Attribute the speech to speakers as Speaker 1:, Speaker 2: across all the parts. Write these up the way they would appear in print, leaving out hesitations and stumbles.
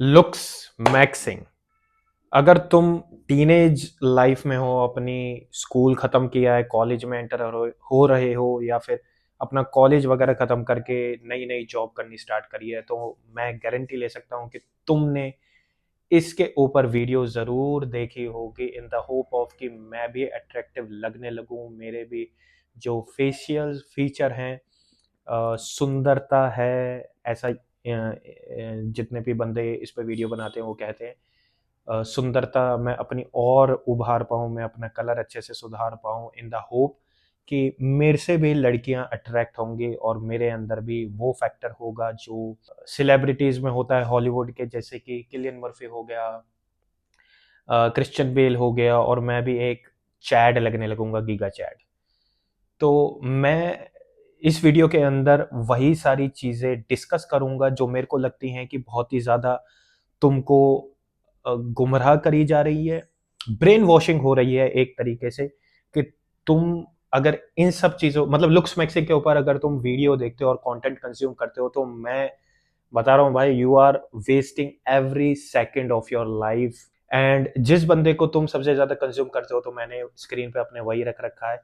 Speaker 1: Looks maxing. अगर तुम teenage life में हो, अपनी स्कूल खत्म किया है, कॉलेज में एंटर हो रहे हो, या फिर अपना कॉलेज वगैरह खत्म करके नई नई जॉब करनी स्टार्ट करी है, तो मैं गारंटी ले सकता हूँ कि तुमने इसके ऊपर वीडियो जरूर देखी होगी, इन द होप ऑफ कि मैं भी अट्रैक्टिव लगने लगूं, मेरे भी जो फेशियल फीचर हैं, सुंदरता है, ऐसा जितने भी बंदे इस पे वीडियो बनाते हैं वो कहते हैं, सुंदरता मैं अपनी और उभार पाऊँ, मैं अपना कलर अच्छे से सुधार पाऊँ, इन द होप कि मेरे से भी लड़कियां अट्रैक्ट होंगी और मेरे अंदर भी वो फैक्टर होगा जो सेलिब्रिटीज में होता है हॉलीवुड के, जैसे कि किलियन मर्फी हो गया, क्रिश्चियन बेल हो गया, और मैं भी एक चैड लगने लगूंगा, गीगा चैड। तो मैं इस वीडियो के अंदर वही सारी चीज़ें डिस्कस करूंगा जो मेरे को लगती हैं कि बहुत ही ज़्यादा तुमको गुमराह करी जा रही है, ब्रेन वॉशिंग हो रही है एक तरीके से, कि तुम अगर इन सब चीज़ों मतलब लुक्स मैक्सिंग के ऊपर अगर तुम वीडियो देखते हो और कंटेंट कंज्यूम करते हो, तो मैं बता रहा हूँ भाई, you are wasting every second of your life. And जिस बंदे को तुम सबसे ज्यादा कंज्यूम करते हो, तो मैंने स्क्रीन पे अपने वही रख रखा है,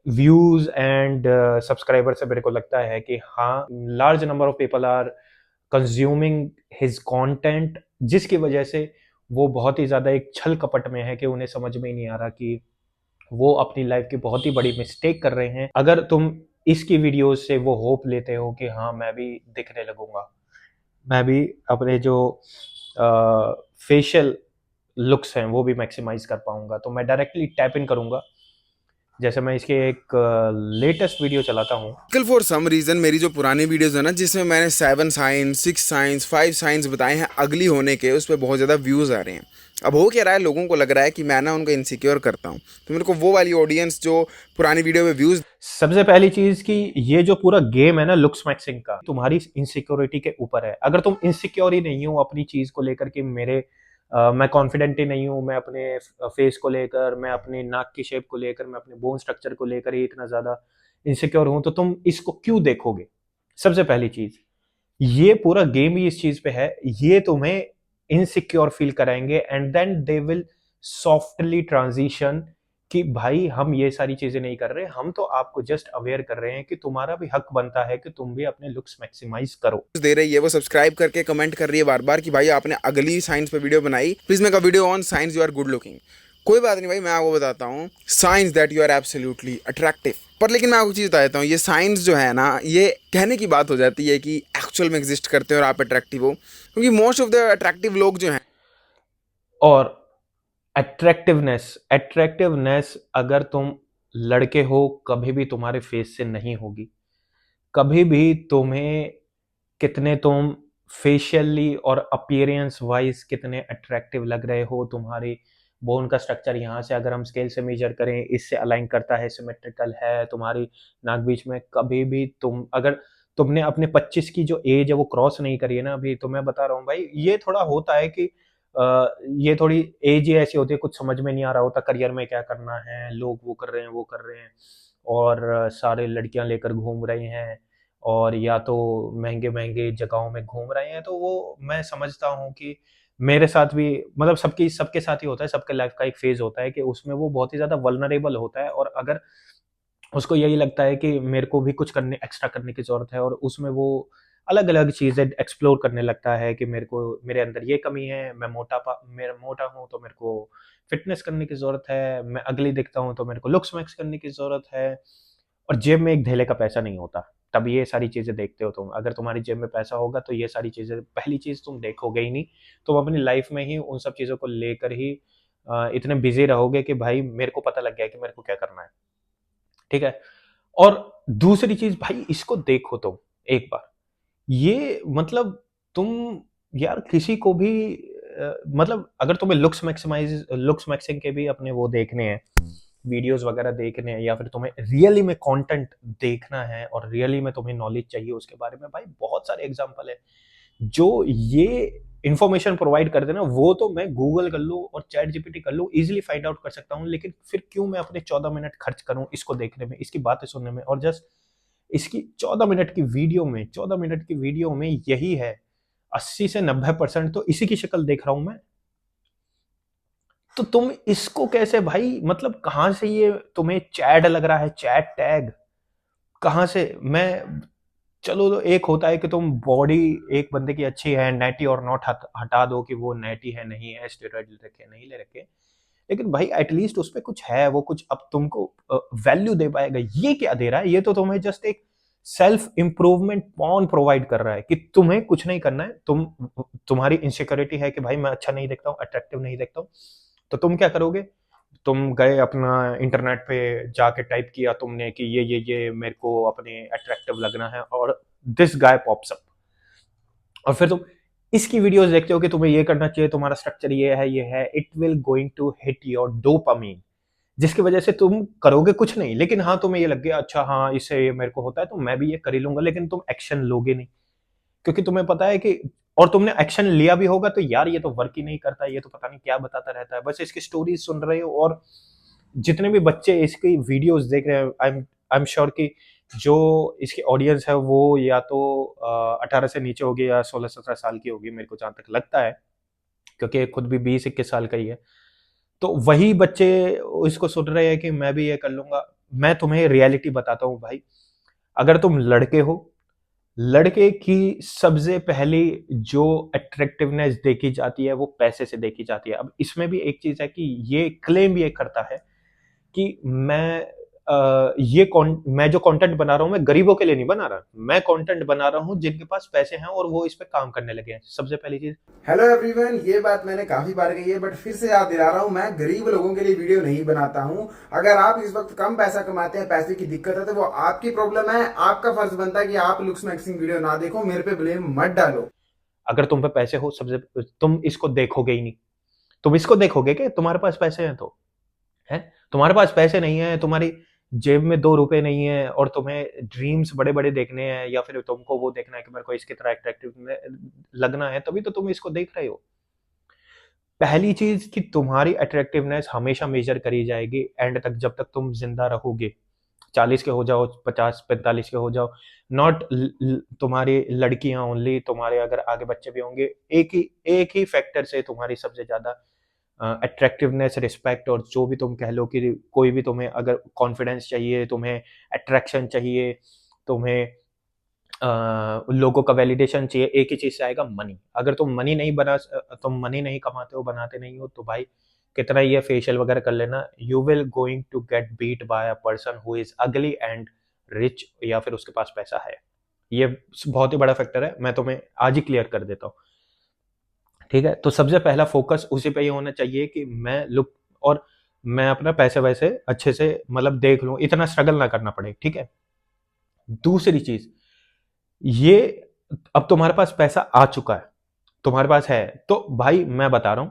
Speaker 1: व्यूज एंड सब्सक्राइबर से मेरे को लगता है कि हाँ, large number of people are consuming his content, जिसकी वजह से वो बहुत ही ज्यादा एक छल कपट में है कि उन्हें समझ में ही नहीं आ रहा कि वो अपनी लाइफ की बहुत ही बड़ी मिस्टेक कर रहे हैं। अगर तुम इसकी वीडियोस से वो होप लेते हो कि हाँ मैं भी दिखने लगूंगा, मैं भी अपने जो फेशियल लुक्स हैं वो भी मैक्सिमाइज कर पाऊंगा, तो मैं डायरेक्टली टैप इन करूंगा। जैसे मैं इसके एक लेटेस्ट वीडियो चलाता हूँ।
Speaker 2: कल फॉर सम रीज़न मेरी जो पुरानी वीडियोस है ना, जिसमें मैंने 7 साइंस 6 साइंस 5 साइंस बताए हैं अगली होने के, उस पर बहुत ज़्यादा व्यूज़ आ रहे हैं। अब हो क्या रहा है, लोगों को लग रहा है कि मैं ना उनको इनसिक्योर करता हूँ। तो मेरे को वो वाली ऑडियंस जो पुरानी वीडियो में व्यूज़
Speaker 1: सबसे पहली चीज कि ये जो पूरा गेम है ना लुक्स मैक्सिंग का, तुम्हारी इनसिक्योरिटी के ऊपर है। अगर तुम इनसिक्योर ही नहीं हो अपनी चीज को लेकर कि मैं कॉन्फिडेंट ही नहीं हूँ, मैं अपने फेस को लेकर, मैं अपने नाक की शेप को लेकर, मैं अपने बोन स्ट्रक्चर को लेकर ही इतना ज्यादा इनसिक्योर हूं, तो तुम इसको क्यों देखोगे? सबसे पहली चीज, ये पूरा गेम ही इस चीज पे है, ये तुम्हें इनसिक्योर फील कराएंगे, and then they will softly transition कि भाई हम ये सारी चीजें नहीं कर रहे, हम तो आपको जस्ट अवेयर कर रहे हैं कि तुम्हारा भी हक बनता है कि तुम भी अपने लुक्स मैक्सिमाइज करो।
Speaker 2: दे रही है, वो सब्सक्राइब करके कमेंट कर रही है बार बार कि भाई आपने अगली साइंस पे वीडियो बनाई, please make a video on science you are good looking. कोई बात नहीं भाई, मैं आपको बताता हूँ science that you are absolutely attractive. पर लेकिन मैं आपको चीज़ बता देता हूँ, ये साइंस जो है ना, ये कहने की बात हो जाती है कि एक्चुअल में एग्जिस्ट करते हैं और आप अट्रैक्टिव हो, क्योंकि मोस्ट ऑफ द अट्रैक्टिव लोग जो हैं।
Speaker 1: और अट्रैक्टिवनेस अट्रैक्टिवनेस अगर तुम लड़के हो, कभी भी तुम्हारे फेस से नहीं होगी। कभी भी तुम्हें, कितने तुम फेशियली और अपीयरेंस वाइज कितने अट्रैक्टिव लग रहे हो, तुम्हारी बोन का स्ट्रक्चर यहाँ से अगर हम स्केल से मेजर करें, इससे अलाइन करता है, सिमेट्रिकल है, तुम्हारी नाक बीच में, कभी भी तुम अगर तुमने अपने 25 की जो एज है वो क्रॉस नहीं करी है ना अभी, तो मैं बता रहा हूँ भाई, ये थोड़ा होता है कि ये थोड़ी एज ही ऐसी होती है, कुछ समझ में नहीं आ रहा होता करियर में क्या करना है, लोग वो कर रहे हैं वो कर रहे हैं, और सारे लड़कियां लेकर घूम रहे हैं, और या तो महंगे महंगे जगहों में घूम रहे हैं, तो वो मैं समझता हूँ कि मेरे साथ भी, मतलब सबकी सबके साथ ही होता है, सबके लाइफ का एक फेज होता है कि उसमें वो बहुत ही ज्यादा वल्नरेबल होता है, और अगर उसको यही लगता है कि मेरे को भी कुछ करने एक्स्ट्रा करने की ज़रूरत है, और उसमें वो अलग-अलग चीज़ें एक्सप्लोर करने लगता है कि मेरे अंदर ये कमी है, मैं मोटा हूँ तो मेरे को फ़िटनेस करने की ज़रूरत है, मैं अगली दिखता हूँ तो मेरे को लुक्स मैक्स करने की ज़रूरत है, और जेब में एक धेले का पैसा नहीं होता, तब ये सारी चीज़ें देखते हो तुम। अगर तुम्हारी जेब में पैसा होगा तो ये सारी चीज़ें पहली चीज़ तुम देखोगे ही नहीं, तुम अपनी लाइफ़ में ही उन सब चीज़ों को लेकर ही इतने बिज़ी रहोगे कि भाई मेरे को पता लग गया है कि मेरे को क्या करना है, ठीक है? और दूसरी चीज भाई, इसको देखो तुम एक बार, ये मतलब तुम यार किसी को भी मतलब अगर तुम्हें लुक्स मैक्सिंग के भी अपने वो देखने हैं, वीडियोस वगैरह देखने हैं, या फिर तुम्हें रियली में कंटेंट देखना है और रियली में तुम्हें नॉलेज चाहिए उसके बारे में, भाई बहुत सारे एग्जांपल है जो ये इंफॉर्मेशन प्रोवाइड करते हैं ना, वो तो मैं गूगल कर लूँ और चैट जीपीटी कर लूँ, इजिली फाइंड आउट कर सकता हूँ, लेकिन फिर क्यों मैं अपने 14 मिनट खर्च करूँ इसको देखने में, इसकी बातें सुनने में, और जस्ट इसकी 14 मिनट की वीडियो में, 14 मिनट की वीडियो में यही है, 80 से 90% तो इसी की शक्ल देख रहा हूं मैं। तो तुम इसको कैसे भाई, मतलब कहां से ये तुम्हें चैड लग रहा है, चैट टैग कहां से? मैं, चलो तो एक होता है कि तुम बॉडी एक बंदे की अच्छी है, नेटी और नॉट हटा दो कि वो नेटी है नहीं है, स्टेरॉइड ले रखे नहीं ले रखे, लेकिन भाई एटलीस्ट उस पे कुछ है, वो कुछ अब तुमको वैल्यू दे पाएगा। ये क्या दे रहा है? ये तो तुम्हें जस्ट एक सेल्फ इंप्रूवमेंट पॉन प्रोवाइड कर रहा है कि तुम्हें कुछ नहीं करना है। तुम्हारी इनसिक्योरिटी है कि भाई मैं अच्छा नहीं देखता हूँ, अट्रैक्टिव नहीं देखता हूँ, तो तुम क्या करोगे? तुम गए अपना इंटरनेट पे जाके टाइप किया तुमने कि ये मेरे को अपने अट्रैक्टिव लगना है, और दिस गाय पॉप्स अप, और फिर तुम इसकी वीडियोस देखते हो कि तुम्हें ये करना चाहिए, तुम्हारा स्ट्रक्चर ये है, it will going to hit your dopamine, जिसकी वजह से तुम करोगे कुछ नहीं, लेकिन हाँ तुम्हें ये लग गया अच्छा हाँ इससे ये मेरे को होता है तो मैं भी ये कर ही लूंगा, लेकिन तुम एक्शन लोगे नहीं, क्योंकि तुम्हें पता है कि, और तुमने एक्शन लिया भी होगा तो यार ये तो वर्क ही नहीं करता, ये तो पता नहीं क्या बताता रहता है, बस इसकी स्टोरीज सुन रहे हो। और जितने भी बच्चे इसकी वीडियोस देख रहे हैं, आई एम श्योर कि जो इसकी ऑडियंस है वो या तो 18 से नीचे होगी या 16-17 साल की होगी, मेरे को जहां तक लगता है, क्योंकि खुद भी 20-21 साल का ही है। तो वही बच्चे इसको सुन रहे हैं कि मैं भी ये कर लूंगा। मैं तुम्हें रियलिटी बताता हूँ भाई, अगर तुम लड़के हो, लड़के की सबसे पहली जो अट्रैक्टिवनेस देखी जाती है वो पैसे से देखी जाती है। अब इसमें भी एक चीज है कि ये क्लेम ये करता है कि मैं जो कंटेंट बना रहा हूं मैं गरीबों के लिए नहीं बना रहा, मैं कंटेंट बना रहा हूं जिनके पास पैसे हैं और वो इस पे काम करने लगे हैं, सबसे पहली चीज।
Speaker 2: हेलो एवरीवन, ये बात मैंने काफी बार कही है बट फिर से याद दिला रहा हूँ, मैं गरीब लोगों के लिए वीडियो नहीं बनाता हूँ। अगर आप इस वक्त कम पैसा कमाते हैं, पैसे की दिक्कत है, तो वो आपकी प्रॉब्लम है। आपका फर्ज बनता है कि आप लुक्स मैक्सिंग वीडियो ना देखो, मेरे पे ब्लेम मत डालो।
Speaker 1: अगर तुम पे पैसे हो, सबसे तुम इसको देखोगे ही नहीं। तुम इसको देखोगे कि तुम्हारे पास पैसे हैं तो, है, तुम्हारे पास पैसे नहीं है, तुम्हारी जेब में 2 रुपए नहीं है, और तुम्हें ड्रीम्स बड़े बड़े देखने हैं, या फिर तुमको वो देखना है कि मेरे को इसकी तरह अट्रैक्टिव लगना है, तभी तो तुम इसको देख रहे हो। पहली चीज कि तुम्हारी अट्रैक्टिवनेस हमेशा मेजर करी जाएगी एंड तक, जब तक तुम जिंदा रहोगे, 40 के हो जाओ, 50-45 के हो जाओ, नॉट तुम्हारी लड़कियां ओनली, तुम्हारे अगर आगे बच्चे भी होंगे, एक ही फैक्टर से तुम्हारी सबसे ज्यादा अट्रैक्टिवनेस, रिस्पेक्ट, और जो भी तुम कह लो कि कोई भी तुम्हें अगर कॉन्फिडेंस चाहिए, तुम्हें अट्रैक्शन चाहिए, तुम्हें लोगों का वैलिडेशन चाहिए, एक ही चीज से आएगा, मनी। अगर तुम मनी नहीं कमाते हो, बनाते नहीं हो, तो भाई कितना ये फेशियल वगैरह कर लेना, you will going to get beat by a person who is ugly and rich, या फिर उसके पास पैसा है। ये बहुत ही बड़ा फैक्टर है, मैं तुम्हें आज ही क्लियर कर देता हूँ। ठीक है, तो सबसे पहला फोकस उसी पे ही होना चाहिए कि मैं लुक, और मैं अपना पैसे वैसे अच्छे से मतलब देख लूं, इतना स्ट्रगल ना करना पड़े। ठीक है, दूसरी चीज ये, अब तुम्हारे पास पैसा आ चुका है, तुम्हारे पास है, तो भाई मैं बता रहा हूं,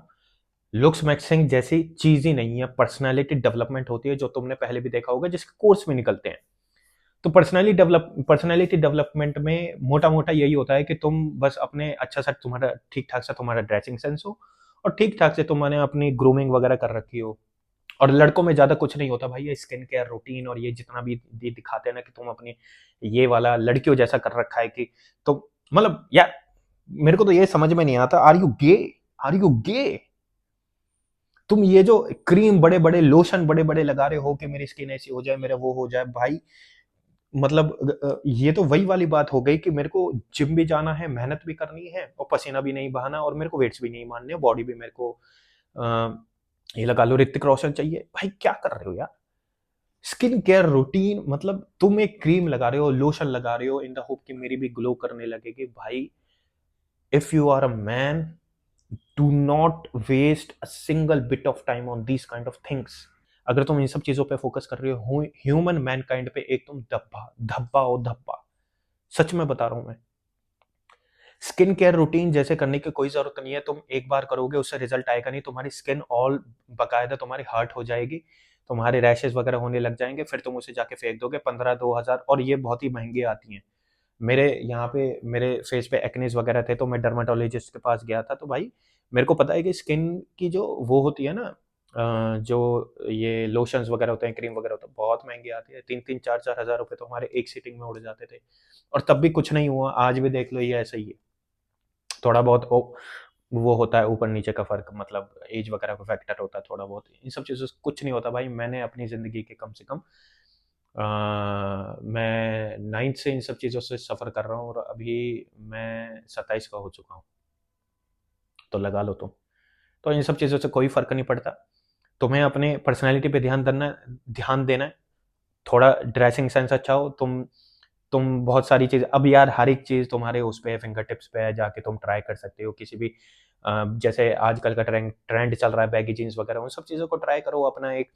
Speaker 1: लुक्स मैक्सिंग जैसी चीज ही नहीं है, पर्सनालिटी डेवलपमेंट होती है, जो तुमने पहले भी देखा होगा, जिसके कोर्स में निकलते हैं। तो पर्सनालिटी डेवलपमेंट में मोटा मोटा यही होता है कि तुम बस अपने अच्छा सा, तुम्हारा ठीक ठाक सा तुम्हारा ड्रेसिंग सेंस हो, और ठीक ठाक से तुमने अपनी ग्रूमिंग वगैरह कर रखी हो। और लड़कों में ज्यादा कुछ नहीं होता भाई, ये स्किन केयर रूटीन और ये जितना भी ये दिखाते हैं ना कि तुम अपनी ये वाला लड़कियों जैसा कर रखा है कि, तो मतलब यार मेरे को तो ये समझ में नहीं आता, are you gay? Are you gay? तुम ये जो क्रीम बड़े बड़े, लोशन बड़े बड़े लगा रहे हो कि मेरी स्किन ऐसी हो जाए, मेरा वो हो जाए, भाई मतलब ये तो वही वाली बात हो गई कि मेरे को जिम भी जाना है, मेहनत भी करनी है, और पसीना भी नहीं बहाना, और मेरे को वेट्स भी नहीं मानने, बॉडी भी मेरे को ये लगा लो ऋतिक रोशन चाहिए। भाई क्या कर रहे हो यार? स्किन केयर रूटीन मतलब तुम एक क्रीम लगा रहे हो, लोशन लगा रहे हो इन द होप कि मेरी भी ग्लो करने लगेगी। भाई if you are a man, do not waste a single bit of time on these kind of things. अगर तुम इन सब चीजों पे फोकस कर रहे हो, ह्यूमन मैनकाइंड पे एक तुम धब्बा धब्बा हो, धब्बा, सच में बता रहा हूं मैं। स्किन केयर रूटीन जैसे करने की कोई जरूरत नहीं है, तुम एक बार करोगे उससे रिजल्ट आएगा नहीं, तुम्हारी स्किन ऑल बकायदा तुम्हारी हर्ट हो जाएगी, तुम्हारे रैशेस वगैरह होने लग जाएंगे, फिर तुम उसे जाके फेंक दोगे 15-2000, और ये बहुत ही महंगी आती हैं। मेरे यहाँ पे मेरे फेस पे एक्नेस वगैरह थे, तो मैं डर्माटोलॉजिस्ट के पास गया था, तो भाई मेरे को पता है कि स्किन की जो वो होती है ना, जो ये लोशंस वगैरह होते हैं, क्रीम वगैरह होता है, बहुत महंगी आती है, 3-3 4-4 हज़ार रुपए तो हमारे एक सीटिंग में उड़ जाते थे, और तब भी कुछ नहीं हुआ, आज भी देख लो ये ऐसा ही है। थोड़ा बहुत वो होता है ऊपर नीचे का फ़र्क, मतलब एज वगैरह का फैक्टर होता है थोड़ा बहुत। इन सब चीज़ों से कुछ नहीं होता भाई। मैंने अपनी ज़िंदगी के कम से कम मैं 9th से इन सब चीज़ों से सफ़र कर रहा हूँ और अभी मैं 27 का हो चुका हूँ, तो लगा लो तुम। तो इन सब चीज़ों से कोई फ़र्क नहीं पड़ता। तुम्हें अपने पर्सनैलिटी पे ध्यान देना है। थोड़ा ड्रेसिंग सेंस अच्छा हो, तुम बहुत सारी चीज़, अब यार हर एक चीज़ तुम्हारे उस पे फिंगर टिप्स पे है, जाके तुम ट्राई कर सकते हो किसी भी जैसे आजकल का ट्रेंड चल रहा है बैगी जीन्स वगैरह, उन सब चीज़ों को ट्राई करो। अपना एक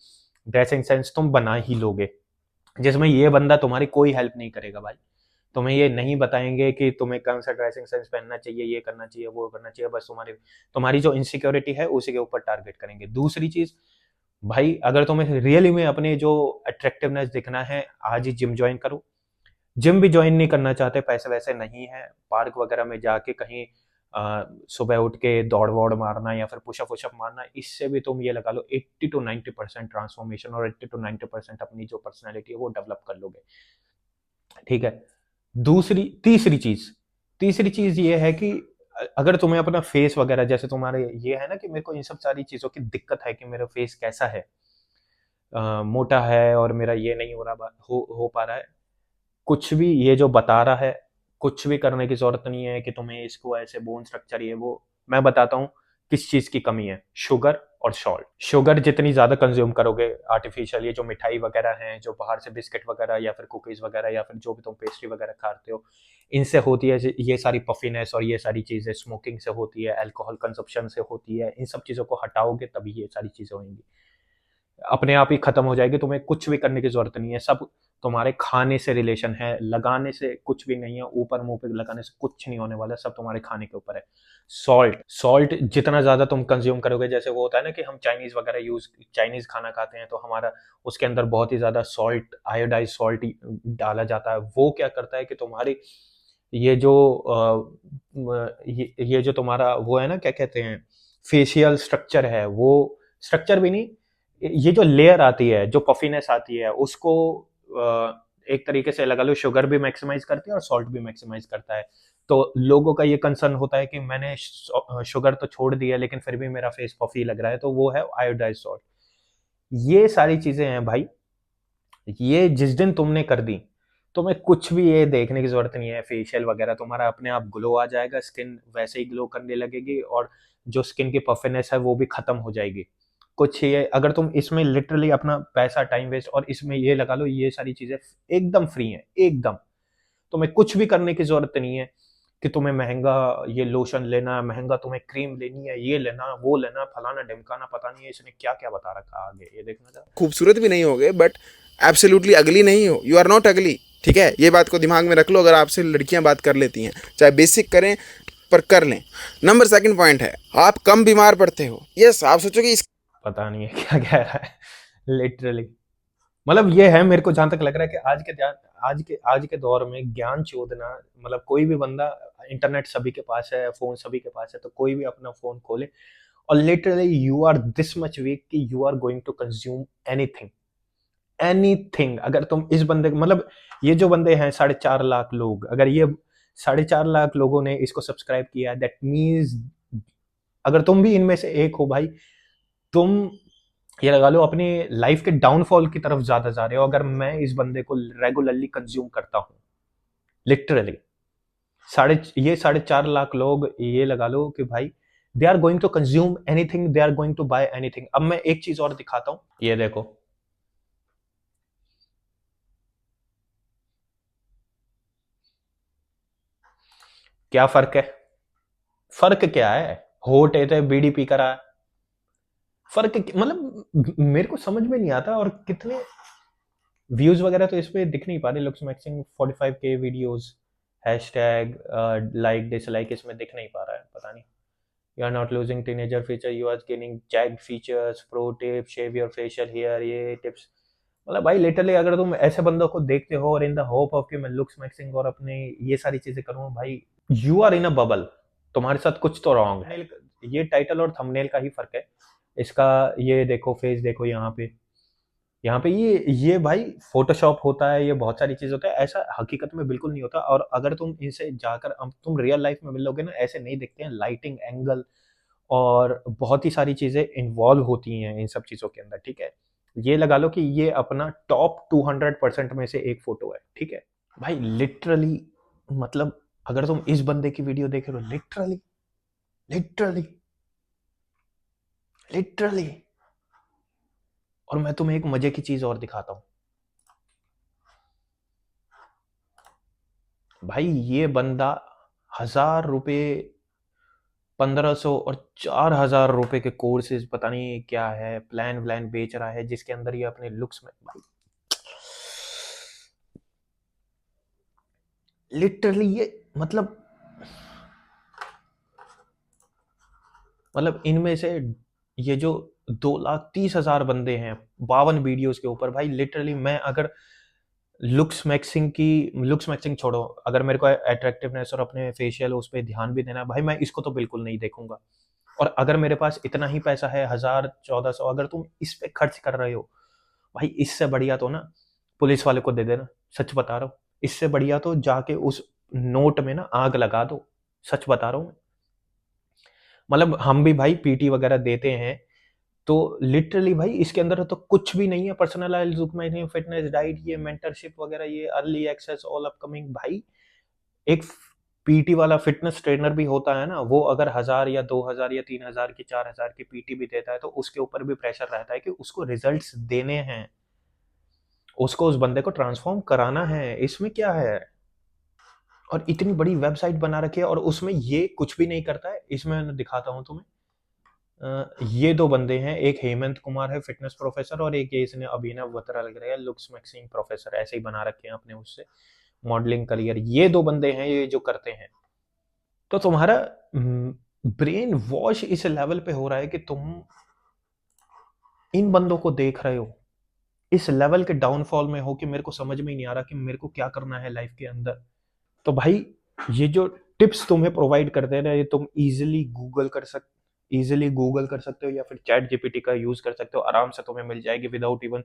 Speaker 1: ड्रेसिंग सेंस तुम बना ही लोगे, जिसमें ये बंदा तुम्हारी कोई हेल्प नहीं करेगा भाई। तुम्हें ये नहीं बताएंगे कि तुम्हें कौन सा ड्रेसिंग सेंस पहनना चाहिए, ये करना चाहिए, वो करना चाहिए। बस तुम्हारी जो इनसिक्योरिटी है उसी के ऊपर टारगेट करेंगे। दूसरी चीज़ भाई, अगर तुम्हें रियली में अपने जो अट्रैक्टिवनेस दिखना है, आज ही जिम ज्वाइन करो। जिम भी ज्वाइन नहीं करना चाहते, पैसे वैसे नहीं है, पार्क वगैरह में जाके कहीं सुबह उठ के दौड़ वौड़ मारना या फिर पुशअप वुशअप मारना, इससे भी तुम ये लगा लो 80 टू 90% ट्रांसफॉर्मेशन और 80 टू 90% अपनी जो पर्सनैलिटी है वो डेवलप कर लोगे। ठीक है। तीसरी चीज ये है कि अगर तुम्हें अपना फेस वगैरह, जैसे तुम्हारे ये है ना कि मेरे को इन सब सारी चीजों की दिक्कत है कि मेरा फेस कैसा है, मोटा है और मेरा ये नहीं हो पा रहा है, कुछ भी ये जो बता रहा है, कुछ भी करने की जरूरत नहीं है कि तुम्हें इसको ऐसे बोन स्ट्रक्चर ये वो। मैं बताता हूँ किस चीज की कमी है। शुगर और सॉल्ट। शुगर जितनी ज्यादा कंज्यूम करोगे आर्टिफिशियल, ये जो मिठाई वगैरह हैं, जो बाहर से बिस्किट वगैरह या फिर कुकीज वगैरह या फिर जो भी तुम पेस्ट्री वगैरह खाते हो, इनसे होती है ये सारी पफिनेस और ये सारी चीजें। स्मोकिंग से होती है, अल्कोहल कंजप्शन से होती है। इन सब चीजों को हटाओगे तभी ये सारी चीजें होंगी, अपने आप ही खत्म हो जाएगी। तुम्हें कुछ भी करने की जरूरत नहीं है, सब तुम्हारे खाने से रिलेशन है, लगाने से कुछ भी नहीं है, ऊपर मुंह पे लगाने से कुछ नहीं होने वाला, सब तुम्हारे खाने के ऊपर है। सॉल्ट जितना ज्यादा तुम कंज्यूम करोगे, जैसे वो होता है ना कि हम चाइनीज खाना खाते हैं तो हमारा उसके अंदर बहुत ही ज्यादा सॉल्ट, आयोडाइज सॉल्ट डाला जाता है। वो क्या करता है कि तुम्हारी ये जो ये जो तुम्हारा वो है ना, क्या कहते हैं, फेशियल स्ट्रक्चर है, वो स्ट्रक्चर भी नहीं, ये जो लेयर आती है, जो पफीनेस आती है, उसको एक तरीके से लगा लो शुगर भी मैक्सिमाइज करती है और सॉल्ट भी मैक्सिमाइज करता है। तो लोगों का ये कंसर्न होता है कि मैंने शुगर तो छोड़ दिया लेकिन फिर भी मेरा फेस पफी लग रहा है, तो वो है आयोडाइज सॉल्ट। ये सारी चीजें हैं भाई, ये जिस दिन तुमने कर दी, तुम्हें कुछ भी ये देखने की जरूरत नहीं है फेशियल वगैरह, तुम्हारा अपने आप ग्लो आ जाएगा, स्किन वैसे ही ग्लो करने लगेगी और जो स्किन की पफिनेस है वो भी खत्म हो जाएगी। कुछ ये अगर तुम इसमें लिटरली अपना पैसा टाइम वेस्ट, और इसमें ये लगा लो ये सारी चीजें एकदम फ्री हैं, एकदम। तुम्हें कुछ भी करने की जरूरत नहीं है कि तुम्हें महंगा ये लोशन लेना, महंगा तुम्हें क्रीम लेनी है, ये लेना वो लेना, फलाना ढिमकाना, पता नहीं है इसने क्या क्या बता रखा आगे, ये देखना जरा।
Speaker 2: खूबसूरत भी नहीं होगे बट एब्सोल्युटली अगली नहीं हो, यू आर नॉट अगली। ठीक है, ये बात को दिमाग में रख लो अगर आपसे लड़कियां बात कर लेती हैं, चाहे बेसिक करें पर कर लें। नंबर सेकंड पॉइंट है, आप कम बीमार पड़ते हो। यस, आप सोचोगे इस
Speaker 1: पता नहीं है क्या कह रहा है लिटरली। मतलब ये है, मेरे को जहां तक लग रहा है कि आज के दौर में ज्ञान चोदना, मतलब कोई भी बंदा, इंटरनेट सभी के पास है, फोन सभी के पास है, तो कोई भी अपना फोन खोले और literally you are this much weak कि you are going to consume anything. Anything अगर तुम इस बंदे, मतलब ये जो बंदे हैं 4.5 लाख लोग, अगर ये 4.5 लाख लोगों ने इसको सब्सक्राइब किया है, दैट मीन्स अगर तुम भी इनमें से एक हो भाई, तुम ये लगा लो अपनी लाइफ के डाउनफॉल की तरफ ज्यादा जा रहे हो। अगर मैं इस बंदे को रेगुलरली कंज्यूम करता हूं, लिटरली 4.5 लाख लोग, ये लगा लो कि भाई they are going to consume anything, they are going to buy anything. अब मैं एक चीज और दिखाता हूं, ये देखो, क्या फर्क है? फर्क क्या है? होट है तो बीड़ी पी कर आया, मतलब मेरे को समझ में नहीं आता। और कितने व्यूज वगैरह तो इस पे दिख नहीं पा रहे, looks maxing 45K videos, hashtag like dislike इसमें दिख नहीं पा रहा है, पता नहीं। You are not losing teenager feature, you are gaining jag features, pro tip, shave your facial hair, ये टिप्स। मतलब भाई लिटरली अगर तुम ऐसे बंदों को देखते हो और इन द होप ऑफ कि मैं लुक्स मैक्सिंग और अपने ये सारी चीजें करूँ, भाई you are in a bubble, तुम्हारे साथ कुछ तो रॉन्ग है। ये टाइटल और थंबनेल का ही फर्क है इसका। ये देखो फेस देखो यहाँ पे, यहाँ पे ये भाई फ़ोटोशॉप होता है, ये बहुत सारी चीज़ होता है, ऐसा हकीकत में बिल्कुल नहीं होता। और अगर तुम इनसे जाकर अब तुम रियल लाइफ़ में मिलोगे ना, ऐसे नहीं दिखते हैं। लाइटिंग, एंगल और बहुत ही सारी चीज़ें इन्वॉल्व होती हैं इन सब चीज़ों के अंदर, ठीक है? ये लगा लो कि ये अपना टॉप 200% में से एक फ़ोटो है, ठीक है? भाई लिटरली, मतलब अगर तुम इस बंदे की वीडियो देख रहे हो, लिटरली, लिटरली, लिटरली। और मैं तुम्हें एक मजे की चीज और दिखाता हूँ। भाई ये बंदा 1000 रुपये, 1500 और 4000 रुपए के कोर्सेज, पता नहीं क्या है, प्लान व्लान बेच रहा है, जिसके अंदर ये अपने लुक्स में भाई लिटरली ये मतलब इनमें से ये जो 2,30,000 बंदे हैं 52 वीडियोस के ऊपर, भाई लिटरली मैं अगर लुक्स मैक्सिंग छोड़ो, अगर मेरे को अट्रैक्टिवनेस और अपने फेशियल उस पर ध्यान भी देना है, भाई मैं इसको तो बिल्कुल नहीं देखूंगा। और अगर मेरे पास इतना ही पैसा है, 1000 1400, अगर तुम इस पे खर्च कर रहे हो, भाई इससे बढ़िया तो ना पुलिस वाले को दे देना। सच बता रहा हूँ, इससे बढ़िया तो जाके उस नोट में ना आग लगा दो। सच बता रहा हूँ। मतलब हम भी भाई पीटी वगैरह देते हैं, तो लिटरली भाई इसके अंदर तो कुछ भी नहीं है। पर्सनलाइज्ड लुक में फिटनेस, डाइट, ये मेंटरशिप वगैरह, ये अर्ली एक्सेस, ऑल अपकमिंग। भाई एक पीटी वाला फिटनेस ट्रेनर भी होता है ना, वो अगर 1000 या 2000 या 3000 की 4000 की पीटी भी देता है, तो उसके ऊपर भी प्रेशर रहता है कि उसको रिजल्ट्स देने हैं, उसको उस बंदे को ट्रांसफॉर्म कराना है। इसमें क्या है? और इतनी बड़ी वेबसाइट बना रखी है और उसमें ये कुछ भी नहीं करता है। इसमें मैं दिखाता हूँ तुम्हें। ये दो बंदे हैं, एक हेमंत कुमार है फिटनेस प्रोफेसर, और एक ये इसने अभिनव बत्रा लग रहा है लुक्स मैक्सिंग प्रोफेसर, ऐसे ही बना रखे हैं अपने उससे मॉडलिंग करियर। ये दो बंदे हैं ये जो करते हैं। तो तुम्हारा ब्रेन वॉश इस लेवल पे हो रहा है कि तुम इन बंदों को देख रहे हो, इस लेवल के डाउनफॉल में हो कि मेरे को समझ में ही नहीं आ रहा कि मेरे को क्या करना है लाइफ के अंदर। तो भाई ये जो टिप्स तुम्हें प्रोवाइड करते हैं ना, ये तुम इजीली गूगल कर सकते हो, या फिर चैट जीपीटी का यूज कर सकते हो। आराम से तुम्हें मिल जाएगी विदाउट इवन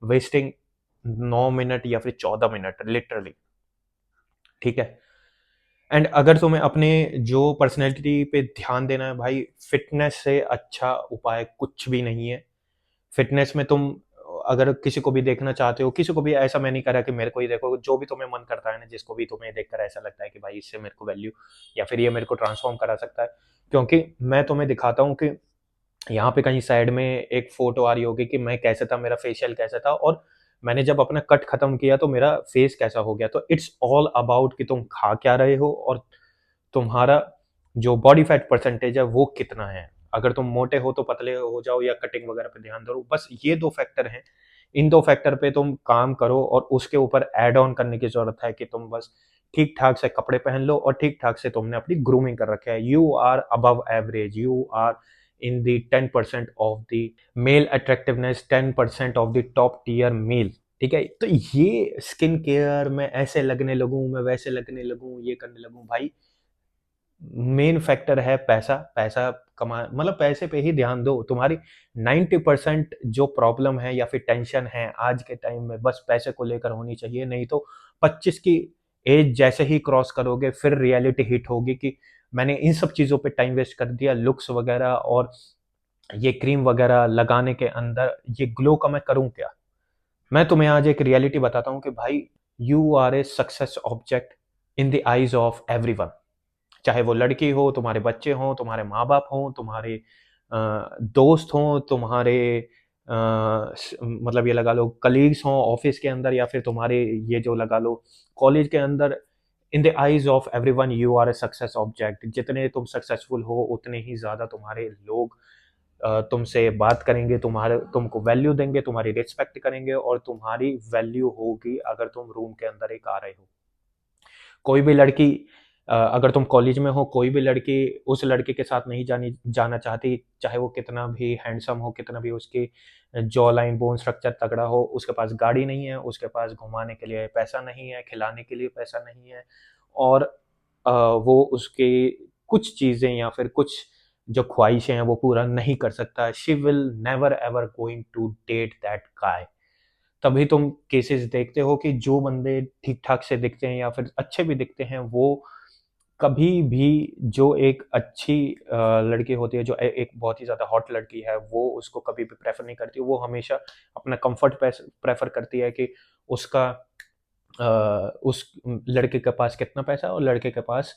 Speaker 1: वेस्टिंग 9 मिनट या फिर 14 मिनट, लिटरली। ठीक है। एंड अगर तुम्हें अपने जो पर्सनैलिटी पे ध्यान देना है, भाई फिटनेस से अच्छा उपाय कुछ भी नहीं है। फिटनेस में तुम अगर किसी को भी देखना चाहते हो, किसी को भी, ऐसा मैं नहीं कह रहा कि मेरे को ही देखो, जो भी तुम्हें मन करता है ना, जिसको भी तुम्हें देखकर ऐसा लगता है कि भाई इससे मेरे को वैल्यू या फिर ये मेरे को ट्रांसफॉर्म करा सकता है। क्योंकि मैं तुम्हें दिखाता हूँ कि यहाँ पे कहीं साइड में एक फोटो आ रही होगी कि मैं कैसे था, मेरा फेशियल कैसा था, और मैंने जब अपना कट खत्म किया तो मेरा फेस कैसा हो गया। तो इट्स ऑल अबाउट कि तुम खा क्या रहे हो और तुम्हारा जो बॉडी फैट परसेंटेज है वो कितना है। अगर तुम मोटे हो तो पतले हो जाओ, या कटिंग वगैरह पे ध्यान दो। बस ये दो फैक्टर हैं। इन दो फैक्टर पे तुम काम करो, और उसके ऊपर ऐड ऑन करने की जरूरत है कि तुम बस ठीक ठाक से कपड़े पहन लो, और ठीक ठाक से तुमने अपनी ग्रूमिंग कर रखा है। You are above average, you are in the 10% of the male attractiveness, 10% of the top tier male. ठीक है। तो ये स्किन केयर में ऐसे लगने लगूं, मैं वैसे लगने लगूं, ये करने लगूं, भाई मेन फैक्टर है पैसा। पैसा कमा, मतलब पैसे पे ही ध्यान दो। तुम्हारी 90% जो प्रॉब्लम है या फिर टेंशन है आज के टाइम में, बस पैसे को लेकर होनी चाहिए। नहीं तो 25 की एज जैसे ही क्रॉस करोगे, फिर रियलिटी हिट होगी कि मैंने इन सब चीज़ों पे टाइम वेस्ट कर दिया, लुक्स वगैरह और ये क्रीम वगैरह लगाने के अंदर, ये ग्लो का मैं करूं क्या। मैं तुम्हें आज एक रियलिटी बताता हूं कि भाई you are a success object in the eyes of everyone. चाहे वो लड़की हो, तुम्हारे बच्चे हों, तुम्हारे माँ बाप हों, तुम्हारे दोस्त हों, तुम्हारे मतलब ये लगा लो कलीग्स हों ऑफिस के अंदर, या फिर तुम्हारे ये जो लगा लो कॉलेज के अंदर। In the eyes of everyone you are a success object. जितने तुम सक्सेसफुल हो, उतने ही ज़्यादा तुम्हारे लोग तुमसे बात करेंगे, तुमको वैल्यू देंगे, तुम्हारी रिस्पेक्ट करेंगे, और तुम्हारी वैल्यू होगी अगर तुम रूम के अंदर एक आ रहे हो। कोई भी लड़की, अगर तुम कॉलेज में हो, कोई भी लड़की उस लड़के के साथ नहीं जाना चाहती, चाहे वो कितना भी हैंडसम हो, कितना भी उसकी जॉ लाइन बोन स्ट्रक्चर तगड़ा हो, उसके पास गाड़ी नहीं है, उसके पास घुमाने के लिए पैसा नहीं है, खिलाने के लिए पैसा नहीं है, और वो उसके कुछ चीज़ें या फिर कुछ जो ख्वाहिशें हैं वो पूरा नहीं कर सकता। She will never ever going to date that guy. तभी तुम केसेस देखते हो कि जो बंदे ठीक ठाक से दिखते हैं या फिर अच्छे भी दिखते हैं, वो कभी भी, जो एक अच्छी लड़की होती है, जो एक बहुत ही ज़्यादा हॉट लड़की है, वो उसको कभी भी प्रेफर नहीं करती। वो हमेशा अपना कंफर्ट प्रेफर करती है कि उसका उस लड़के के पास कितना पैसा है और लड़के के पास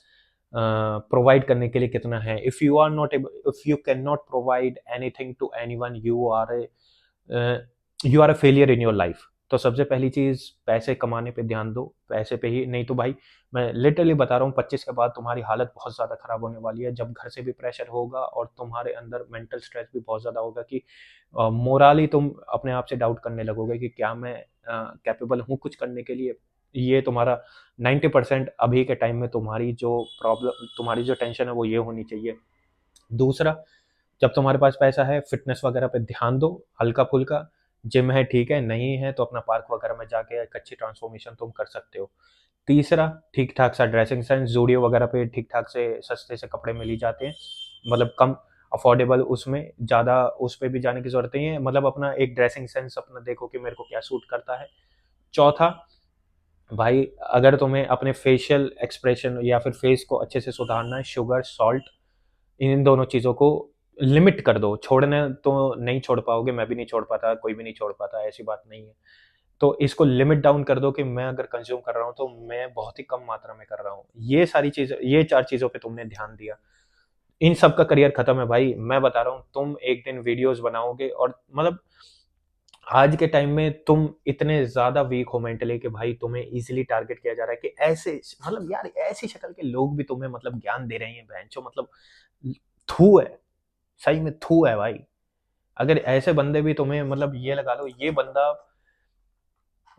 Speaker 1: प्रोवाइड करने के लिए कितना है। If you can not provide anything to anyone, you are a failure in your life. तो सबसे पहली चीज, पैसे कमाने पे ध्यान दो, पैसे पे ही। नहीं तो भाई, मैं लिटरली बता रहा हूँ, 25 के बाद तुम्हारी हालत बहुत ज्यादा खराब होने वाली है, जब घर से भी प्रेशर होगा और तुम्हारे अंदर मेंटल स्ट्रेस भी बहुत ज्यादा होगा कि मोराली तुम अपने आप से डाउट करने लगोगे कि क्या मैं कैपेबल हूँ कुछ करने के लिए। ये तुम्हारा 90% अभी के टाइम में तुम्हारी जो प्रॉब्लम, तुम्हारी जो टेंशन है वो ये होनी चाहिए। दूसरा, जब तुम्हारे पास पैसा है, फिटनेस वगैरह पे ध्यान दो, हल्का फुल्का। जिम है ठीक है, नहीं है तो अपना पार्क वगैरह में जाके एक अच्छी ट्रांसफॉर्मेशन तुम कर सकते हो। तीसरा, ठीक ठाक सा ड्रेसिंग सेंस, जूडियो वगैरह पे ठीक ठाक से सस्ते से कपड़े मिल ही जाते हैं, मतलब कम अफोर्डेबल, उसमें ज़्यादा उस पर भी जाने की जरूरत नहीं है। मतलब अपना एक ड्रेसिंग सेंस अपना देखो कि मेरे को क्या सूट करता है। चौथा, भाई अगर तुम्हें अपने फेशियल एक्सप्रेशन या फिर फेस को अच्छे से सुधारना है, शुगर, सॉल्ट, इन दोनों चीज़ों को लिमिट कर दो। छोड़ने तो नहीं छोड़ पाओगे, मैं भी नहीं छोड़ पाता, कोई भी नहीं छोड़ पाता, ऐसी बात नहीं है। तो इसको लिमिट डाउन कर दो कि मैं अगर कंज्यूम कर रहा हूँ तो मैं बहुत ही कम मात्रा में कर रहा हूँ। ये सारी चीज़ें, ये 4 चीज़ों पे तुमने ध्यान दिया, इन सब का करियर खत्म है भाई। मैं बता रहा हूँ, तुम एक दिन वीडियोस बनाओगे और मतलब आज के टाइम में तुम इतने ज़्यादा वीक हो मेंटली कि भाई तुम्हें इज़िली टारगेट किया जा रहा है कि ऐसे, मतलब यार ऐसी शक्ल के लोग भी तुम्हें मतलब ज्ञान दे रहे हैं, बहनचोद, मतलब थू है, सही में थू है भाई। अगर ऐसे बंदे भी तुम्हें, मतलब ये लगा लो, ये बंदा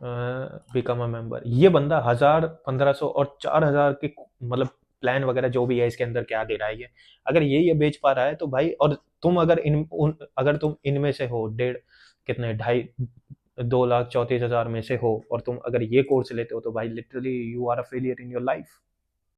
Speaker 1: बिकम अ मेंबर, ये बंदा 1000, 1500 और 4000 के मतलब प्लान वगैरह जो भी है इसके अंदर क्या दे रहा है ये, अगर ये बेच पा रहा है तो भाई, और तुम अगर अगर तुम इनमें से हो, डेढ़, कितने, ढाई, 2,34,000 में से हो, और तुम अगर ये कोर्स लेते हो तो भाई literally you are a failure in your life.